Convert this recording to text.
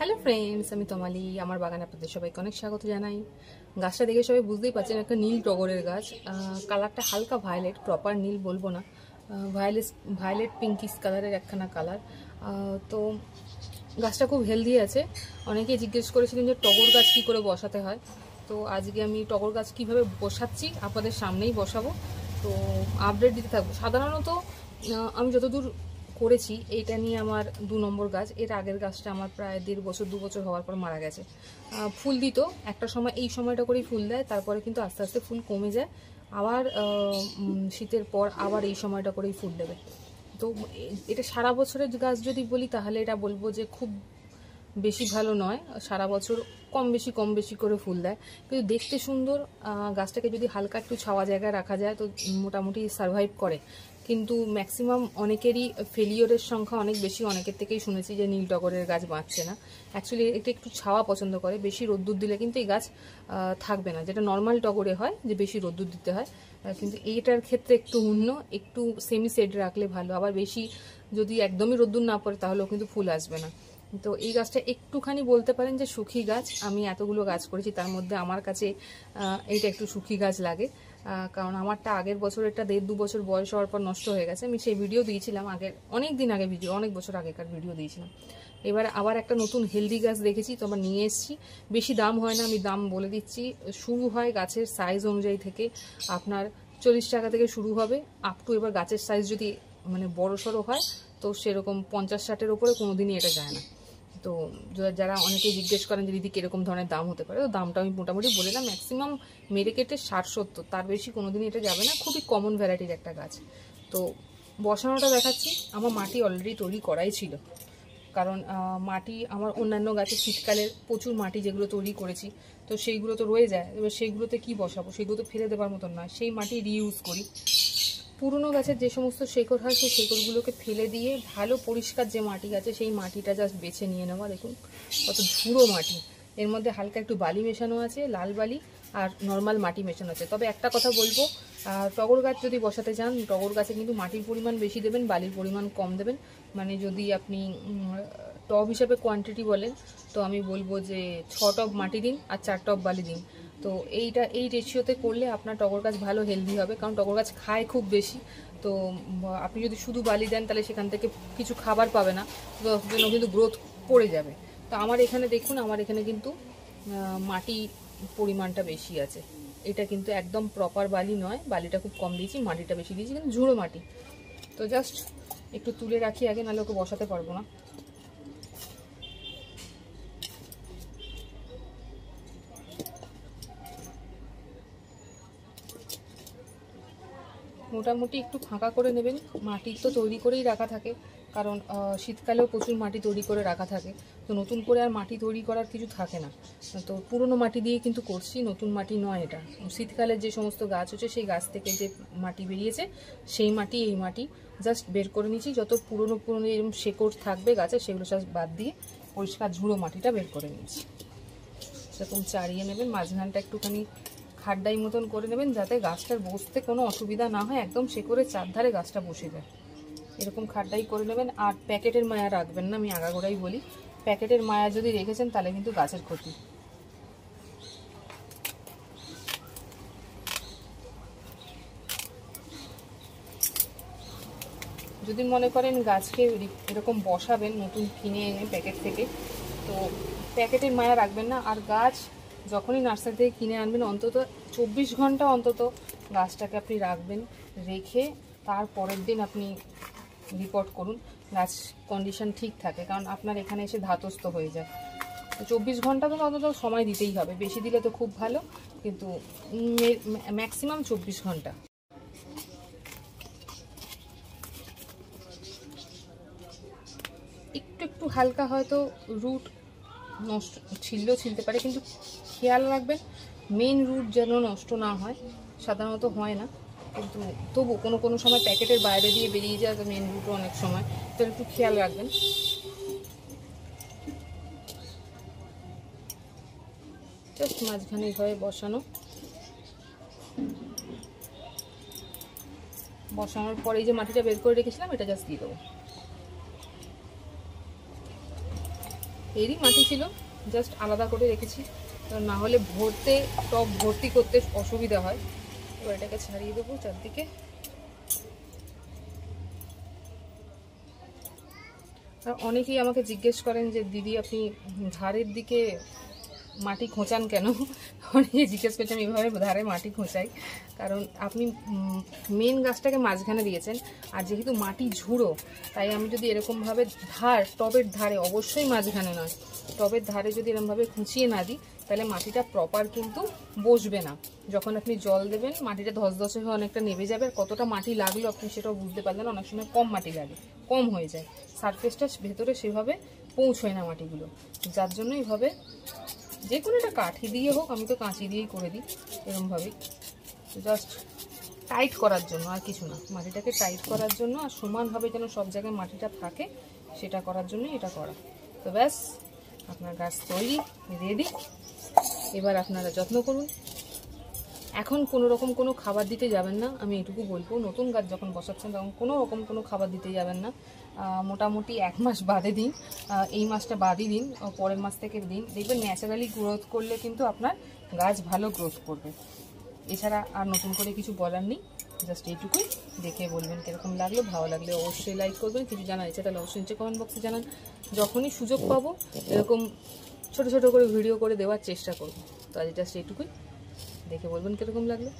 Hello friends, আমি তমালি। আমার বাগানে আপনাদের সবাইকে অনেক স্বাগত জানাই। গাছটা দেখে সবাই বুঝতেই পারছেন একটা নীল টগরের গাছ। কালারটা হালকা ভায়োলেট, প্রপার নীল বলবো না, ভায়োলেট পিঙ্কিশ কালারের একখানা কালার। তো গাছটা খুব হেলদি আছে। অনেকেই জিজ্ঞেস করেছিলেন যে টগর গাছ কী করে বসাতে হয়। তো আজকে আমি টগর গাছ কীভাবে বসাচ্ছি আপনাদের সামনেই বসাবো। তো আপডেট দিতে থাকবো। সাধারণত আমি যতদূর করেছি এইটা নিয়ে আমার 2 নম্বর গাছ। এর আগের গাছটা আমার প্রায় 1.5 বছর হওয়ার পর মারা গেছে। ফুল দিত একটা সময়, এই সময়টা করেই ফুল দেয়, তারপরে কিন্তু আস্তে আস্তে ফুল কমে যায়। আবার শীতের পর আবার এই সময়টা করেই ফুল দেবে। তো এটা সারা বছরের গাছ যদি বলি তাহলে এটা বলবো যে খুব বেশি ভালো নয়। সারা বছর কম বেশি করে ফুল দেয়, কিন্তু দেখতে সুন্দর। গাছটাকে যদি হালকা একটু ছাওয়া জায়গায় রাখা যায় তো মোটামুটি সারভাইভ করে। কিন্তু ম্যাক্সিমাম অনেকেরই ফেলিওরের সংখ্যা অনেক বেশি। অনেকের থেকেই শুনেছি যে নীল টগরের গাছ বাঁচছে না। অ্যাকচুয়ালি এটা একটু ছাওয়া পছন্দ করে। বেশি রোদ্দুর দিলে কিন্তু এই গাছ থাকবে না, যেটা নর্মাল টগরে হয় যে বেশি রোদ্দুর দিতে হয়। কিন্তু এইটার ক্ষেত্রে একটু অন্য, একটু সেমি সেড রাখলে ভালো। আবার বেশি যদি একদমই রোদ্দুর না পড়ে তাহলেও কিন্তু ফুল আসবে না। তো এই গাছটা একটুখানি বলতে পারেন যে সুখী গাছ। আমি এতগুলো গাছ করেছি, তার মধ্যে আমার কাছে এইটা একটু সুখী গাছ লাগে। কারণ আমারটা আগের বছর একটা 1.5-2 বছর বয়স হওয়ার পর নষ্ট হয়ে গেছে। আমি সেই ভিডিও দিয়েছিলাম আগের, অনেক দিন আগে ভিডিও, অনেক বছর আগেকার ভিডিও দিয়েছিলাম। এবার আবার একটা নতুন হেলদি গাছ দেখেছি, তো আবার নিয়ে এসেছি। বেশি দাম হয় না, আমি দাম বলে দিচ্ছি। শুরু হয় গাছের সাইজ অনুযায়ী থেকে, আপনার 40 টাকা থেকে শুরু হবে আপ টু, এবার গাছের সাইজ যদি মানে বড় সড়ো হয় তো সেরকম 50-60-এর ওপরে কোনোদিনই এটা যায় না। তো যারা অনেকেই জিজ্ঞেস করেন যে দিদি কীরকম ধরনের দাম হতে পারে, তো দামটা আমি মোটামুটি বলে দিলাম। ম্যাক্সিমাম মেরে কেটে 60-70, তার বেশি কোনোদিনই এটা যাবে না। খুবই কমন ভ্যারাইটির একটা গাছ। তো বসানোটা দেখাচ্ছি। আমার মাটি অলরেডি তৈরি করাই ছিল, কারণ মাটি আমার অন্যান্য গাছে শীতকালে প্রচুর মাটি যেগুলো তৈরি করেছি, তো সেইগুলো তো রয়ে যায়। এবার সেইগুলোতে কি বসাবো, সেগুলো তো ফেলে দেওয়ার মতন নয়, সেই মাটি রিইউজ করি। পুরনো গাছের যে সমস্ত শেকড় হয় সেই শেকড়গুলোকে ফেলে দিয়ে ভালো পরিষ্কার যে মাটি আছে সেই মাটিটা জাস্ট বেছে নিয়ে নেওয়া। দেখুন কত ঝুড়ো মাটি, এর মধ্যে হালকা একটু বালি মেশানো আছে, লাল বালি আর নর্মাল মাটি মেশানো আছে। তবে একটা কথা বলবো, টগর গাছ যদি বসাতে চান, টগর গাছে কিন্তু মাটির পরিমাণ বেশি দেবেন, বালির পরিমাণ কম দেবেন। মানে যদি আপনি টব হিসাবে কোয়ান্টিটি বলেন তো আমি বলবো যে 6 টব মাটি দিন আর 4 টব বালি দিন। তো এই রেশিওতে করলে আপনার টগর গাছ ভালো হেলদি হবে, কারণ টগর গাছ খায় খুব বেশি। তো আপনি যদি শুধু বালি দেন তাহলে সেখান থেকে কিছু খাবার পাবে না, তো জন্য কিন্তু গ্রোথ পড়ে যাবে। তো আমার এখানে দেখুন, আমার এখানে কিন্তু মাটি পরিমাণটা বেশি আছে। এটা কিন্তু একদম প্রপার বালি নয়, বালিটা খুব কম দিয়েছি, মাটিটা বেশি দিয়েছি, কিন্তু ঝুড়ো মাটি। তো জাস্ট একটু তুলে রাখি আগে, নাহলে ওকে বসাতে পারবো না। মোটামুটি একটু ফাঁকা করে নেবেন। মাটি তো তৈরি করেই রাখা থাকে, কারণ শীতকালেও প্রচুর মাটি তৈরি করে রাখা থাকে। তো নতুন করে আর মাটি তৈরি করার কিছু থাকে না। তো পুরনো মাটি দিয়ে কিন্তু করছি, নতুন মাটি নয় এটা। শীতকালে যে সমস্ত গাছ হচ্ছে সেই গাছ থেকে যে মাটি বেরিয়েছে সেই মাটি, এই মাটি জাস্ট বের করে নিচ্ছি। যত পুরনো এরকম শেকড় থাকবে গাছে সেগুলো সব বাদ দিয়ে পরিষ্কার ঝুড়ো মাটিটা বের করে নিচ্ছি। সেরকম চাড়িয়ে নেবেন, মাঝখানটা একটুখানি খাড্ডাই মতন করে নেবেন, যাতে গাছটার বসতে কোনো অসুবিধা না হয়, একদম শেকড়ের চারধারে গাছটা বসে যায়। এরকম খাড্ডাই করে নেবেন। আর প্যাকেটের মায়া রাখবেন না, আমি আগাগোড়াই বলি। প্যাকেটের মায়া যদি রেখেছেন তাহলে কিন্তু গাছের ক্ষতি। যদি মনে করেন গাছকে এরকম বসাবেন নতুন কিনে এনে প্যাকেট থেকে, তো প্যাকেটের মায়া রাখবেন না। আর গাছ যখনই নার্সারি থেকে কিনে আনবেন অন্তত 24 ঘন্টা অন্তত গাছটাকে আপনি রাখবেন। রেখে তার পরের দিন আপনি রিপোর্ট করুন গাছ কন্ডিশন ঠিক থাকে, কারণ আপনার এখানে এসে ধাতস্থ হয়ে যায়। তো 24 ঘন্টা তো অন্তত সময় দিতেই হবে। বেশি দিলে তো খুব ভালো, কিন্তু ম্যাক্সিমাম 24 ঘন্টা। একটু হালকা হয়তো রুট নষ্ট ছিলতে পারে, কিন্তু খেয়াল রাখবেন মেন রুট যেন নষ্ট না হয়। সাধারণত হয় না, কিন্তু তবু কোনো সময় প্যাকেটের বাইরে দিয়ে বেরিয়ে যায় তো মেন রুটও অনেক সময়, তো একটু খেয়াল রাখবেন। জাস্ট মাঝখানে এইভাবে বসানোর পরে এই যে মাটিটা বের করে রেখেছিলাম এটা জাস্ট দিয়ে দেবো। এরই মাটি ছিল, জাস্ট আলাদা করে রেখেছি, না হলে টব ভর্তি করতে অসুবিধা হয়। এবার এটাকে ছাড়িয়ে দেবো চারদিকে। আর অনেকেই আমাকে জিজ্ঞেস করেন যে দিদি আপনি ধারের দিকে মাটি খোঁচান কেন? অনেকে জিজ্ঞেস করছেন এইভাবে ধারে মাটি খোঁচাই, কারণ আপনি মেন গাছটাকে মাঝখানে দিয়েছেন, আর যেহেতু মাটি ঝুড়ো, তাই আমি যদি এরকমভাবে টবের ধারে, অবশ্যই মাঝখানে নয়, টবের ধারে যদি এরকমভাবে খুঁচিয়ে না দিই, তাহলে মাটিটা প্রপার কিন্তু বসবে না। যখন আপনি জল দেবেন মাটিটা ধসধসে হয়ে অনেকটা নেমে যাবে, আর কতটা মাটি লাগলো আপনি সেটাও বুঝতে পারবেন। অনেক সময় কম মাটি লাগে, কম হয়ে যায়, সারফেসটা ভেতরে সেভাবে পৌঁছয় না মাটিগুলো, যার জন্য এইভাবে যে কোনো একটা কাঠি দিয়ে হোক, আমি তো কাঁচি দিয়েই করে দিই এরকমভাবেই, জাস্ট টাইট করার জন্য, আর কিছু না। মাটিটাকে টাইট করার জন্য, আর সমানভাবে যেন সব জায়গায় মাটিটা থাকে সেটা করার জন্যই এটা করা। তো ব্যাস, আপনার গাছ তৈরি, রেডি। এবার আপনারা যত্ন করুন। এখন কোনো রকম কোনো খাবার দিতে যাবেন না, আমি এটুকু বলবো। নতুন গাছ যখন বসাচ্ছেন তখন কোনো রকম কোনো খাবার দিতে যাবেন না। মোটামুটি 1 মাস বাদে দিন, এই মাসটা বাদই দিন, পরের মাস থেকে দিন, দেখবেন ন্যাচারালি গ্রোথ করলে কিন্তু আপনার গাছ ভালো গ্রোথ করবে। এছাড়া আর নতুন করে কিছু বলার নেই, জাস্ট এইটুকুই। দেখে বলবেন কীরকম লাগলো, ভালো লাগলে অবশ্যই লাইক করবেন, কিছু জানার ইচ্ছে তাহলে অবশ্যই নিচে কমেন্ট বক্সে জানান। যখনই সুযোগ পাবো এরকম ছোট ছোট করে ভিডিও করে দেওয়ার চেষ্টা করব। তো আজ জাস্ট এইটুকুই, দেখে বলবেন কীরকম লাগলো।